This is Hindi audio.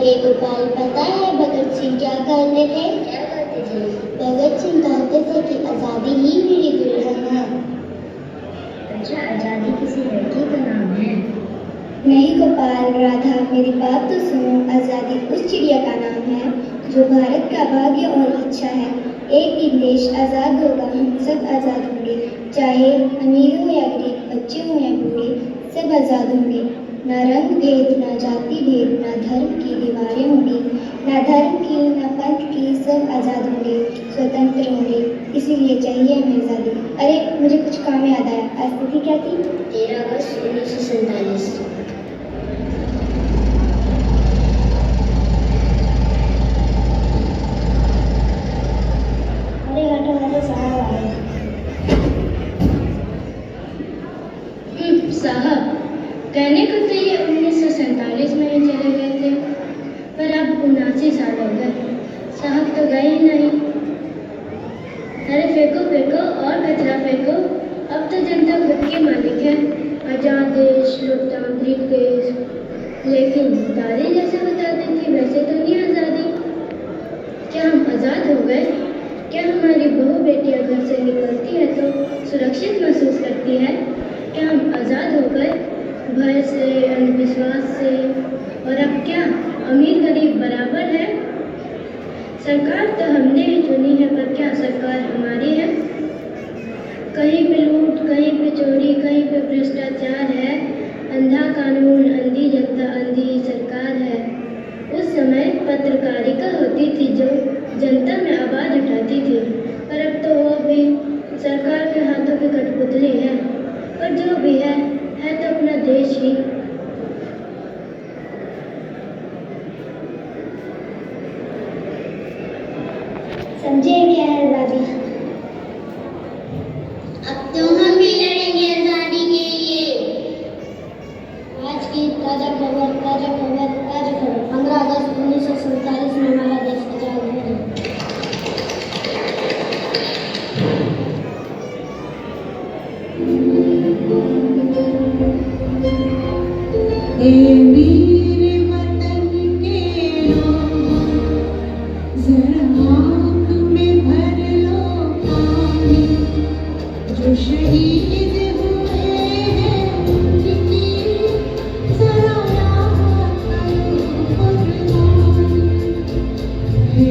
अरे गोपाल, पता है भगत सिंह क्या कहते थे? क्या करते थे? भगत सिंह कहते थे कि आज़ादी ही मेरी दुल्हन है। अच्छा, आजादी किसी लड़की का नाम है? नहीं गोपाल, राधा मेरी बात तो सुनो। आज़ादी उस चिड़िया का नाम है जो भारत का भाग्य और इच्छा है। एक दिन देश आज़ाद होगा, हम सब आज़ाद होंगे, चाहे अमीर हो या गरीब, बच्चे हो या बूढ़े, सब आज़ाद होंगे। ना रंग भेद, ना जाति भेद, ना धर्म की दीवारें होंगी, ना धर्म की, ना पंथ की, सब आज़ाद होंगे, स्वतंत्र होंगे। इसीलिए चाहिए हमें आज़ादी। अरे मुझे कुछ काम याद आया। आज तिथि क्या थी? 13 अगस्त 1947। अरे हटो हटो, साहब आए। साहब, कहने को तो ये 1947 में ही चले गए थे, पर अब 79 साल हो गए, साहब तो गए ही नहीं। अरे फेंको फेंको और कचरा फेंको, अब तो जनता खुद की मालिक है। आजाद देश, लोकतांत्रिक देश, लेकिन दादी जैसे बताती थी वैसे तो नहीं आज़ादी। क्या हम आज़ाद हो गए? क्या हमारी बहू बेटियां घर से निकलती है तो सुरक्षित महसूस करती है? क्या हम आज़ाद हो गए भय से, अंधविश्वास से? और अब क्या अमीर गरीब बराबर है? सरकार तो हमने ही चुनी है, पर क्या सरकार हमारी है? कहीं पे लूट, कहीं पे चोरी, कहीं पे भ्रष्टाचार है। अंधा कानून, अंधी जनता, अंधी सरकार है। उस समय पत्रकारिता होती थी जो जनता में आवाज़ उठाती थी, पर अब तो वो भी सरकार के हाथों की कठपुतली है। पर जो भी है तो अपना देश ही। समझे क्या है आज़ादी? अब तो हम भी लड़ेंगे आज़ादी के लिए। आज की ताज़ा खबर, ताज़ा खबर, ताज़ा खबर। 15 अगस्त 1947 में हमारा देश आज़ाद हुआ। मेरे वतन के लोगों, जरा आँख में भर लो पानी, जो शहीद हुए हैं उनकी जरा याद करो कुर्बानी। हे